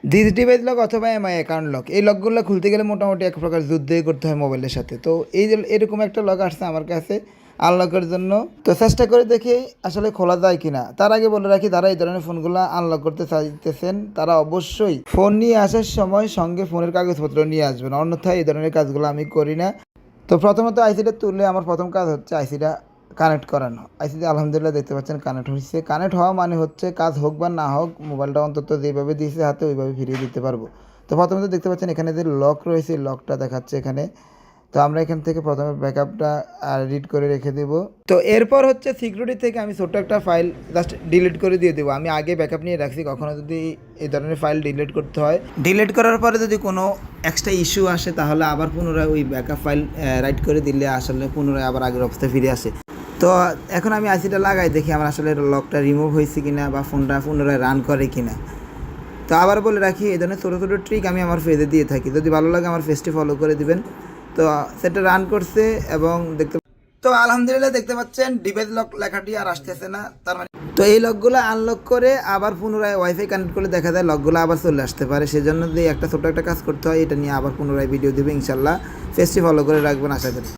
Device lock অথবা MI account lock, এই লকগুলো খুলতে গেলে মোটামুটি এক প্রকার যুদ্ধই করতে হয় মোবাইলের সাথে। তো এই যে এরকম একটা লক আসছে আমার কাছে আনলকের জন্য, তো চেষ্টা করে দেখি আসলে খোলা যায় কিনা। তার আগে বলে রাখি, যারা এই ধরনের ফোনগুলো আনলক করতে চাইতেছেন তারা অবশ্যই ফোন নিয়ে আসার সময় সঙ্গে ফোনের কাগজপত্র নিয়ে আসবেন, অন্যথায় এই ধরনের কাজগুলো আমি করি না। তো প্রথমত আইসিটা তুললে আমার প্রথম কাজ হচ্ছে আইসিটা কানেক্ট করানো। আইসিতে আলহামদুলিল্লাহ দেখতে পাচ্ছেন কানেক্ট হয়েছে। কানেক্ট হওয়া মানে হচ্ছে কাজ হোক বা না হোক মোবাইলটা অন্তত যেভাবে দিয়েছে হাতে ওইভাবে ফিরিয়ে দিতে পারবো। তো প্রথমত দেখতে পাচ্ছেন এখানে যে লক রয়েছে লকটা দেখাচ্ছে এখানে। তো আমরা এখান থেকে প্রথমে ব্যাকআপটা রিড করে রেখে দেব। তো এরপর হচ্ছে সিকিউরিটি থেকে আমি ছোট্ট একটা ফাইল জাস্ট ডিলিট করে দিয়ে দেবো। আমি আগে ব্যাকআপ নিয়ে রাখছি, কখনো যদি এই ধরনের ফাইল ডিলিট করতে হয়, ডিলিট করার পরে যদি কোনো এক্সট্রা ইস্যু আসে তাহলে আবার পুনরায় ওই ব্যাকআপ ফাইল রাইট করে দিলে আসলে পুনরায় আবার আগের অবস্থায় ফিরে আসে। তো এখন আমি আইসিটা লাগাই দেখি আমার আসলে লকটা রিমুভ হয়েছে কিনা বা ফোনটা পুনরায় রান করে কিনা। তো আবার বলে রাখি, এই ধরনের ছোটো ছোটো ট্রিক আমি আমার ফেজে দিয়ে থাকি, যদি ভালো লাগে আমার ফেজটি ফলো করে দিবেন। তো সেটা রান করছে এবং তো আলহামদুলিল্লাহ দেখতে পাচ্ছেন ডিভাইস লক লেখাটি আর আসতেছে না, তার মানে তো এই লকগুলো আনলক করে আবার পুনরায় ওয়াইফাই কানেক্ট করলে দেখা যায় লকগুলো আবার চলে আসতে পারে। সেজন্য যদি একটা ছোটো একটা কাজ করতে হয়, এটা নিয়ে আবার পুনরায় ভিডিও দেবে ইনশাল্লাহ। ফেজটি ফলো করে রাখবেন আশা করি।